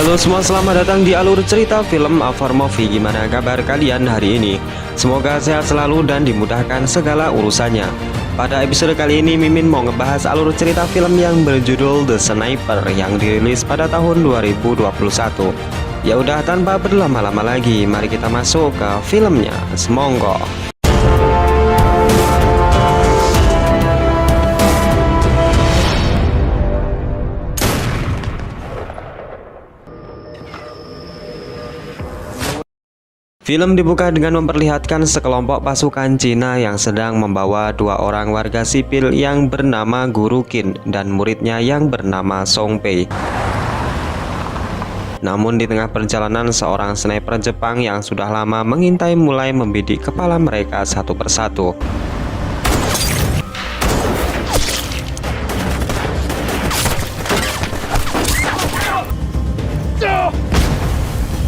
Halo semua, selamat datang di alur cerita film A Form Movie. Gimana kabar kalian hari ini? Semoga sehat selalu dan dimudahkan segala urusannya. Pada episode kali ini Mimin mau ngebahas alur cerita film yang berjudul The Sniper yang dirilis pada tahun 2021. Ya udah, tanpa berlama-lama lagi, mari kita masuk ke filmnya. Semonggo. Film dibuka dengan memperlihatkan sekelompok pasukan Cina yang sedang membawa dua orang warga sipil yang bernama Guru Qin dan muridnya yang bernama Song Pei. Namun di tengah perjalanan, seorang sniper Jepang yang sudah lama mengintai mulai membidik kepala mereka satu persatu.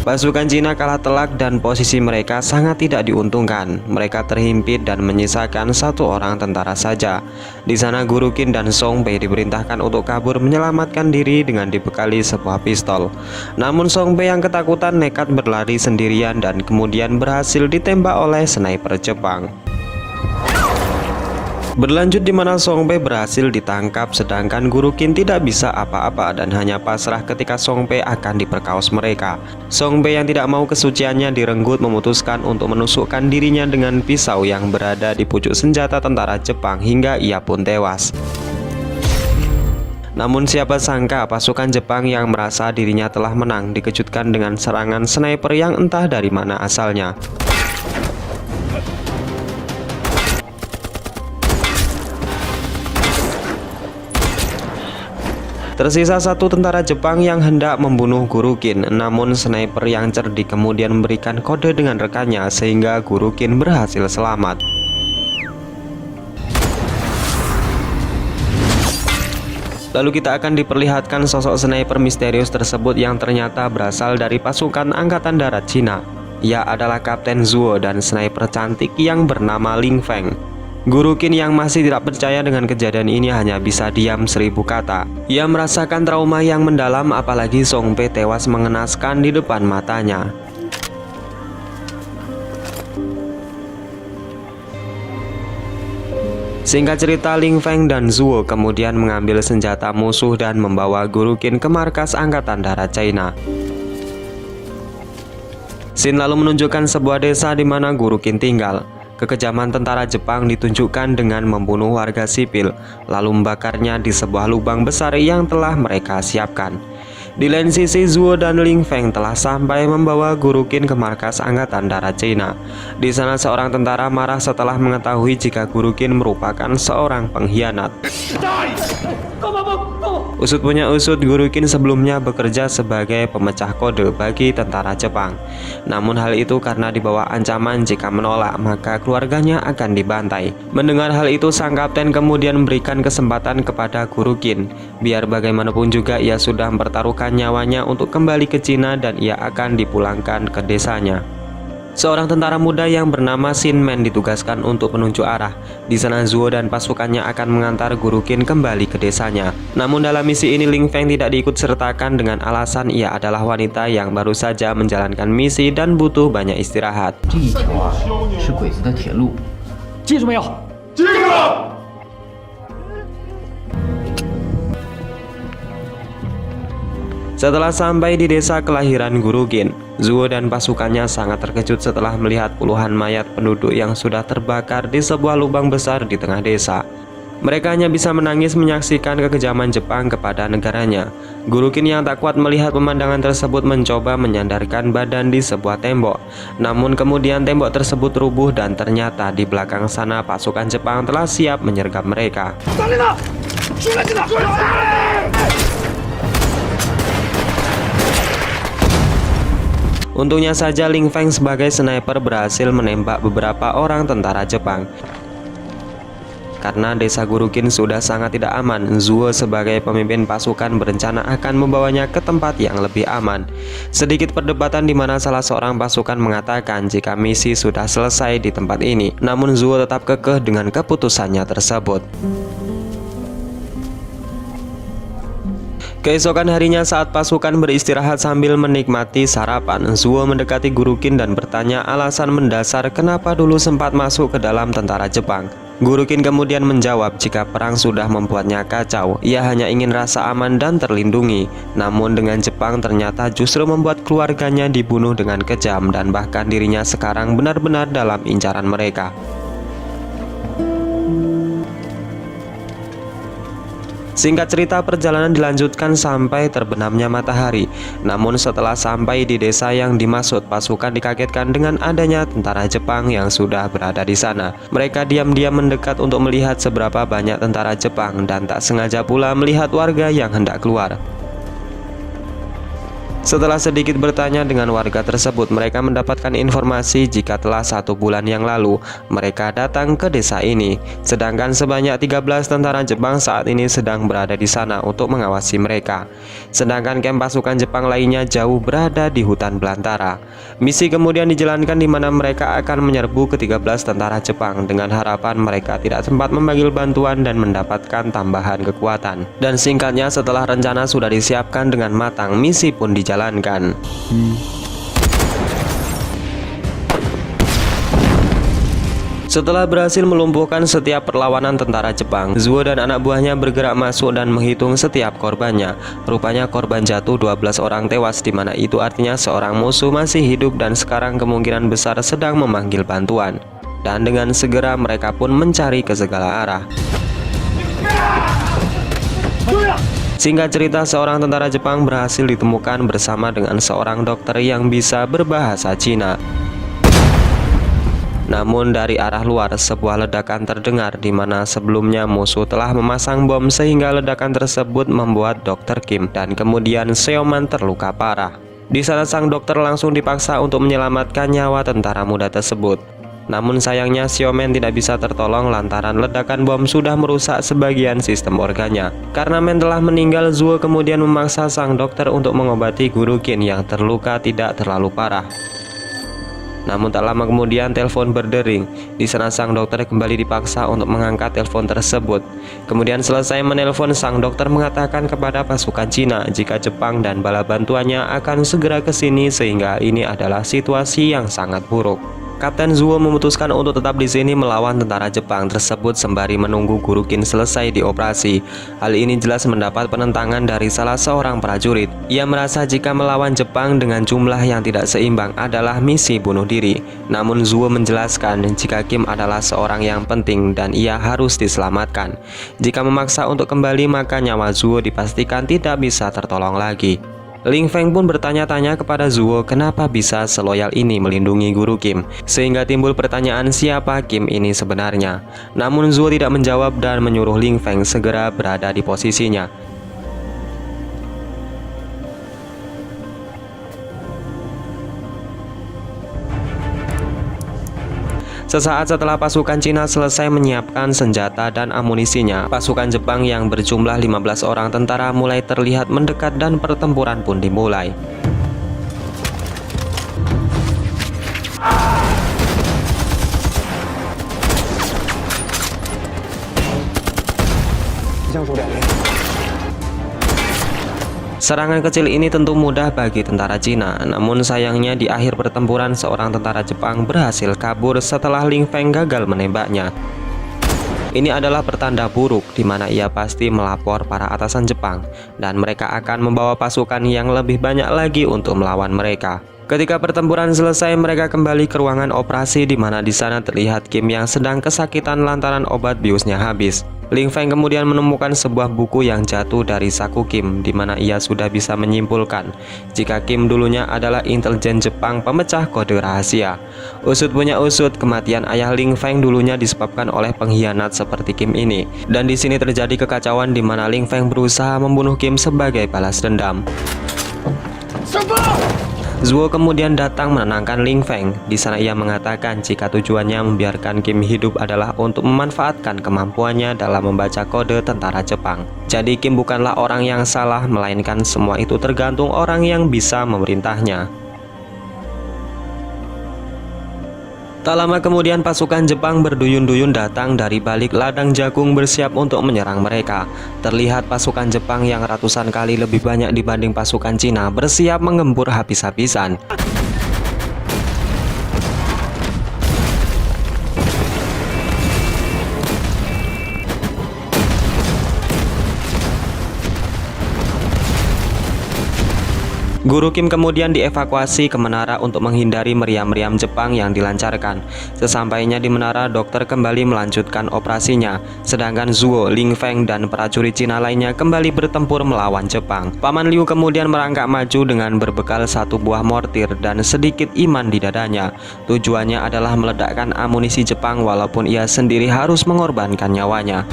Pasukan Cina kalah telak dan posisi mereka sangat tidak diuntungkan. Mereka terhimpit dan menyisakan satu orang tentara saja. Di sana Guru Qin dan Song Pei diperintahkan untuk kabur menyelamatkan diri dengan dibekali sebuah pistol. Namun Song Pei yang ketakutan nekat berlari sendirian dan kemudian berhasil ditembak oleh sniper Jepang. Berlanjut di mana Song Pei berhasil ditangkap sedangkan Guru Qin tidak bisa apa-apa dan hanya pasrah ketika Song Pei akan diperkaos mereka. Song Pei yang tidak mau kesuciannya direnggut memutuskan untuk menusukkan dirinya dengan pisau yang berada di pucuk senjata tentara Jepang hingga ia pun tewas. Namun siapa sangka pasukan Jepang yang merasa dirinya telah menang dikejutkan dengan serangan sniper yang entah dari mana asalnya. Tersisa satu tentara Jepang yang hendak membunuh Guru Qin, namun sniper yang cerdik kemudian memberikan kode dengan rekannya sehingga Guru Qin berhasil selamat. Lalu kita akan diperlihatkan sosok sniper misterius tersebut yang ternyata berasal dari pasukan Angkatan Darat Cina. Ia adalah Kapten Zuo dan sniper cantik yang bernama Ling Feng. Guru Qin yang masih tidak percaya dengan kejadian ini hanya bisa diam 1000 kata. Ia merasakan trauma yang mendalam apalagi Song Pei tewas mengenaskan di depan matanya. Singkat cerita, Ling Feng dan Zuo kemudian mengambil senjata musuh dan membawa Guru Qin ke markas Angkatan Darat China. Scene lalu menunjukkan sebuah desa di mana Guru Qin tinggal. Kekejaman tentara Jepang ditunjukkan dengan membunuh warga sipil, lalu membakarnya di sebuah lubang besar yang telah mereka siapkan. Di lain sisi, Zuo dan Ling Feng telah sampai membawa Guru Qin ke markas Angkatan Darat China. Di sana seorang tentara marah setelah mengetahui jika Guru Qin merupakan seorang pengkhianat. Usut punya usut, Guru Qin sebelumnya bekerja sebagai pemecah kode bagi tentara Jepang. Namun hal itu karena di bawah ancaman jika menolak maka keluarganya akan dibantai. Mendengar hal itu, sang kapten kemudian memberikan kesempatan kepada Guru Qin. Biar bagaimanapun juga ia sudah mempertaruhkan nyawanya untuk kembali ke Cina dan ia akan dipulangkan ke desanya. Seorang tentara muda yang bernama Sin Men ditugaskan untuk penunjuk arah. Di sana Zuo dan pasukannya akan mengantar Guru Qin kembali ke desanya. Namun dalam misi ini Ling Feng tidak diikut sertakan dengan alasan ia adalah wanita yang baru saja menjalankan misi dan butuh banyak istirahat. Setelah sampai di desa kelahiran Guru Qin, Zuo dan pasukannya sangat terkejut setelah melihat puluhan mayat penduduk yang sudah terbakar di sebuah lubang besar di tengah desa. Mereka hanya bisa menangis menyaksikan kekejaman Jepang kepada negaranya. Guru Qin yang tak kuat melihat pemandangan tersebut mencoba menyandarkan badan di sebuah tembok. Namun kemudian tembok tersebut rubuh dan ternyata di belakang sana pasukan Jepang telah siap menyergap mereka. Untungnya saja Ling Feng sebagai sniper berhasil menembak beberapa orang tentara Jepang. Karena desa Guru Qin sudah sangat tidak aman, Zuo sebagai pemimpin pasukan berencana akan membawanya ke tempat yang lebih aman. Sedikit perdebatan di mana salah seorang pasukan mengatakan jika misi sudah selesai di tempat ini. Namun Zuo tetap kekeh dengan keputusannya tersebut. Keesokan harinya saat pasukan beristirahat sambil menikmati sarapan, Zuo mendekati Guru Qin dan bertanya alasan mendasar kenapa dulu sempat masuk ke dalam tentara Jepang. Guru Qin kemudian menjawab jika perang sudah membuatnya kacau, ia hanya ingin rasa aman dan terlindungi. Namun dengan Jepang ternyata justru membuat keluarganya dibunuh dengan kejam dan bahkan dirinya sekarang benar-benar dalam incaran mereka. Singkat cerita, perjalanan dilanjutkan sampai terbenamnya matahari. Namun setelah sampai di desa yang dimaksud, pasukan dikagetkan dengan adanya tentara Jepang yang sudah berada di sana. Mereka diam-diam mendekat untuk melihat seberapa banyak tentara Jepang dan tak sengaja pula melihat warga yang hendak keluar. Setelah sedikit bertanya dengan warga tersebut, mereka mendapatkan informasi jika telah 1 bulan yang lalu mereka datang ke desa ini. Sedangkan sebanyak 13 tentara Jepang saat ini sedang berada di sana untuk mengawasi mereka. Sedangkan kamp pasukan Jepang lainnya jauh berada di hutan belantara. Misi kemudian dijalankan di mana mereka akan menyerbu ke-13 tentara Jepang dengan harapan mereka tidak sempat memanggil bantuan dan mendapatkan tambahan kekuatan. Dan singkatnya, setelah rencana sudah disiapkan dengan matang, misi pun dijalankan. Setelah berhasil melumpuhkan setiap perlawanan tentara Jepang, Zuo dan anak buahnya bergerak masuk dan menghitung setiap korbannya. Rupanya korban jatuh 12 orang tewas, di mana itu artinya seorang musuh masih hidup dan sekarang kemungkinan besar sedang memanggil bantuan. Dan dengan segera mereka pun mencari ke segala arah. Singkat cerita, seorang tentara Jepang berhasil ditemukan bersama dengan seorang dokter yang bisa berbahasa Cina. Namun dari arah luar sebuah ledakan terdengar di mana sebelumnya musuh telah memasang bom sehingga ledakan tersebut membuat Dr. Kim dan kemudian Seoman terluka parah. Di sana sang dokter langsung dipaksa untuk menyelamatkan nyawa tentara muda tersebut. Namun sayangnya Xiaomen tidak bisa tertolong lantaran ledakan bom sudah merusak sebagian sistem organnya. Karena Men telah meninggal, Zuo kemudian memaksa sang dokter untuk mengobati Guru Qin yang terluka tidak terlalu parah. Namun tak lama kemudian telepon berdering. Di sana sang dokter kembali dipaksa untuk mengangkat telepon tersebut. Kemudian selesai menelpon, sang dokter mengatakan kepada pasukan Cina jika Jepang dan bala bantuannya akan segera ke sini sehingga ini adalah situasi yang sangat buruk. Kapten Zuo memutuskan untuk tetap di sini melawan tentara Jepang tersebut sembari menunggu Guru Qin selesai dioperasi. Hal ini jelas mendapat penentangan dari salah seorang prajurit. Ia merasa jika melawan Jepang dengan jumlah yang tidak seimbang adalah misi bunuh diri. Namun Zuo menjelaskan jika Kim adalah seorang yang penting dan ia harus diselamatkan. Jika memaksa untuk kembali maka nyawa Zuo dipastikan tidak bisa tertolong lagi. Ling Feng pun bertanya-tanya kepada Zuo kenapa bisa seloyal ini melindungi Guru Kim, sehingga timbul pertanyaan siapa Kim ini sebenarnya. Namun Zuo tidak menjawab dan menyuruh Ling Feng segera berada di posisinya. Sesaat setelah pasukan Cina selesai menyiapkan senjata dan amunisinya, pasukan Jepang yang berjumlah 15 orang tentara mulai terlihat mendekat dan pertempuran pun dimulai. Serangan kecil ini tentu mudah bagi tentara Cina, namun sayangnya di akhir pertempuran seorang tentara Jepang berhasil kabur setelah Ling Feng gagal menembaknya. Ini adalah pertanda buruk di mana ia pasti melapor para atasan Jepang dan mereka akan membawa pasukan yang lebih banyak lagi untuk melawan mereka. Ketika pertempuran selesai, mereka kembali ke ruangan operasi di mana di sana terlihat Kim yang sedang kesakitan lantaran obat biusnya habis. Ling Feng kemudian menemukan sebuah buku yang jatuh dari saku Kim, di mana ia sudah bisa menyimpulkan jika Kim dulunya adalah intelijen Jepang pemecah kode rahasia. Usut punya usut, kematian ayah Ling Feng dulunya disebabkan oleh pengkhianat seperti Kim ini. Dan di sini terjadi kekacauan di mana Ling Feng berusaha membunuh Kim sebagai balas dendam. Zuo kemudian datang menenangkan Ling Feng. Di sana ia mengatakan jika tujuannya membiarkan Kim hidup adalah untuk memanfaatkan kemampuannya dalam membaca kode tentara Jepang. Jadi Kim bukanlah orang yang salah, melainkan semua itu tergantung orang yang bisa memerintahnya. Tak lama kemudian pasukan Jepang berduyun-duyun datang dari balik ladang jagung bersiap untuk menyerang mereka. Terlihat pasukan Jepang yang ratusan kali lebih banyak dibanding pasukan Cina bersiap menggempur habis-habisan. Guru Kim kemudian dievakuasi ke menara untuk menghindari meriam-meriam Jepang yang dilancarkan. Sesampainya di menara, dokter kembali melanjutkan operasinya, sedangkan Zuo, Ling Feng, dan prajurit Cina lainnya kembali bertempur melawan Jepang. Paman Liu kemudian merangkak maju dengan berbekal satu buah mortir dan sedikit iman di dadanya. Tujuannya adalah meledakkan amunisi Jepang walaupun ia sendiri harus mengorbankan nyawanya.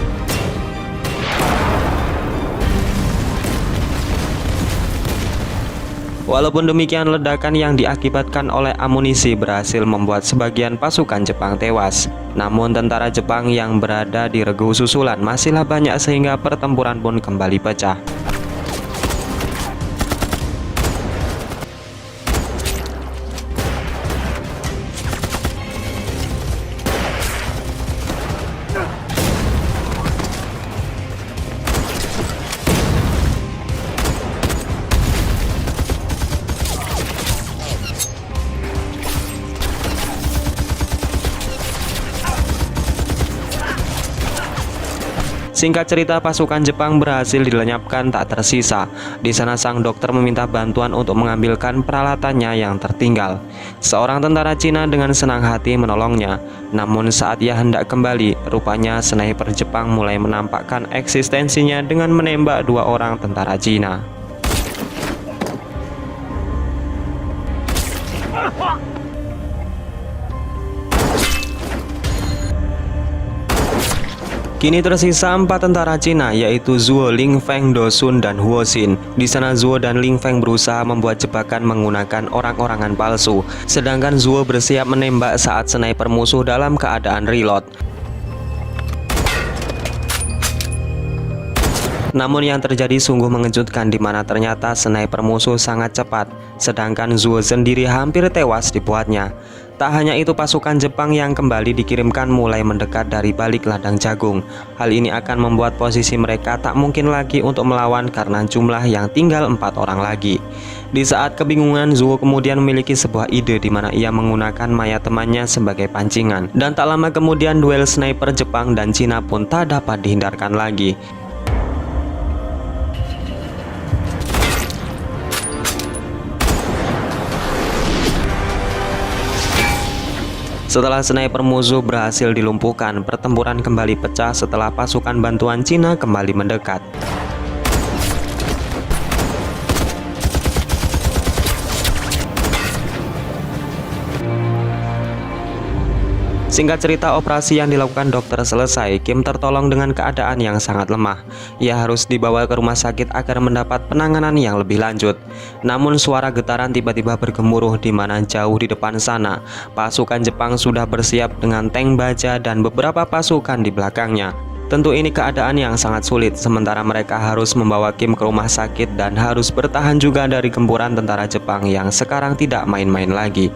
Walaupun demikian, ledakan yang diakibatkan oleh amunisi berhasil membuat sebagian pasukan Jepang tewas. Namun tentara Jepang yang berada di regu susulan masihlah banyak sehingga pertempuran pun kembali pecah. Singkat cerita, pasukan Jepang berhasil dilenyapkan tak tersisa. Di sana sang dokter meminta bantuan untuk mengambilkan peralatannya yang tertinggal. Seorang tentara Cina dengan senang hati menolongnya. Namun saat ia hendak kembali, rupanya sniper Jepang mulai menampakkan eksistensinya dengan menembak dua orang tentara Cina. Kini tersisa 4 tentara Cina, yaitu Zuo, Ling Feng, Do Sun, dan Huo Xin. Di sana Zuo dan Ling Feng berusaha membuat jebakan menggunakan orang-orangan palsu, sedangkan Zuo bersiap menembak saat sniper musuh dalam keadaan reload. Namun yang terjadi sungguh mengejutkan, di mana ternyata sniper musuh sangat cepat, sedangkan Zuo sendiri hampir tewas dibuatnya. Tak hanya itu, pasukan Jepang yang kembali dikirimkan mulai mendekat dari balik ladang jagung. Hal ini akan membuat posisi mereka tak mungkin lagi untuk melawan karena jumlah yang tinggal 4 orang lagi. Di saat kebingungan, Zuo kemudian memiliki sebuah ide di mana ia menggunakan mayat temannya sebagai pancingan. Dan tak lama kemudian duel sniper Jepang dan Cina pun tak dapat dihindarkan lagi. Setelah sniper musuh berhasil dilumpuhkan, pertempuran kembali pecah setelah pasukan bantuan Cina kembali mendekat. Singkat cerita, operasi yang dilakukan dokter selesai. Kim tertolong dengan keadaan yang sangat lemah. Ia harus dibawa ke rumah sakit agar mendapat penanganan yang lebih lanjut. Namun suara getaran tiba-tiba bergemuruh di mana jauh di depan sana, pasukan Jepang sudah bersiap dengan tank baja dan beberapa pasukan di belakangnya. Tentu ini keadaan yang sangat sulit, sementara mereka harus membawa Kim ke rumah sakit dan harus bertahan juga dari gempuran tentara Jepang yang sekarang tidak main-main lagi.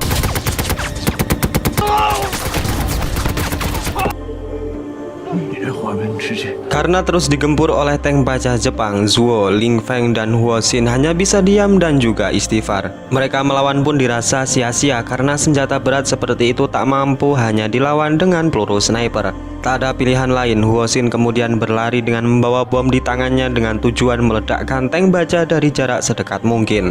Karena terus digempur oleh tank baja Jepang, Zuo, Ling Feng, dan Huo Xin hanya bisa diam dan juga istighfar. Mereka melawan pun dirasa sia-sia karena senjata berat seperti itu tak mampu hanya dilawan dengan peluru sniper. Tak ada pilihan lain, Huo Xin kemudian berlari dengan membawa bom di tangannya dengan tujuan meledakkan tank baja dari jarak sedekat mungkin.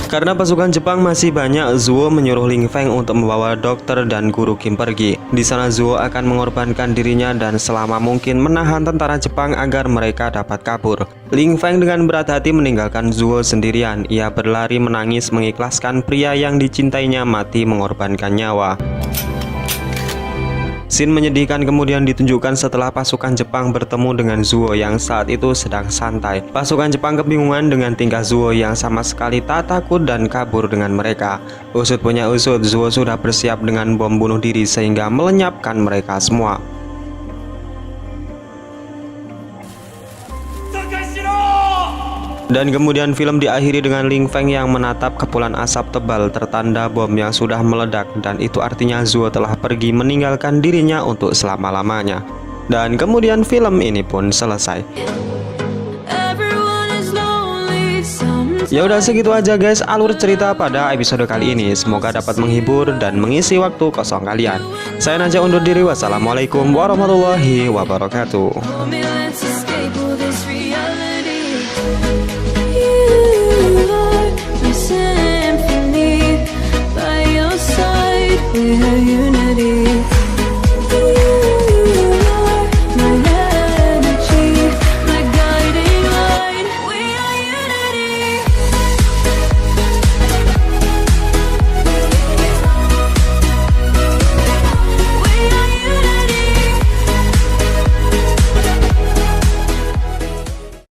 Karena pasukan Jepang masih banyak, Zuo menyuruh Ling Feng untuk membawa dokter dan guru Kim pergi. Di sana Zuo akan mengorbankan dirinya dan selama mungkin menahan tentara Jepang agar mereka dapat kabur. Ling Feng dengan berat hati meninggalkan Zuo sendirian. Ia berlari menangis mengikhlaskan pria yang dicintainya mati mengorbankan nyawa. Scene menyedihkan kemudian ditunjukkan setelah pasukan Jepang bertemu dengan Zuo yang saat itu sedang santai. Pasukan Jepang kebingungan dengan tingkah Zuo yang sama sekali tak takut dan kabur dengan mereka. Usut punya usut, Zuo sudah bersiap dengan bom bunuh diri sehingga melenyapkan mereka semua. Dan kemudian film diakhiri dengan Ling Feng yang menatap kepulan asap tebal tertanda bom yang sudah meledak, dan itu artinya Zuo telah pergi meninggalkan dirinya untuk selama-lamanya. Dan kemudian film ini pun selesai. Ya udah, segitu aja guys alur cerita pada episode kali ini. Semoga dapat menghibur dan mengisi waktu kosong kalian. Saya Najwa undur diri. Wassalamualaikum warahmatullahi wabarakatuh.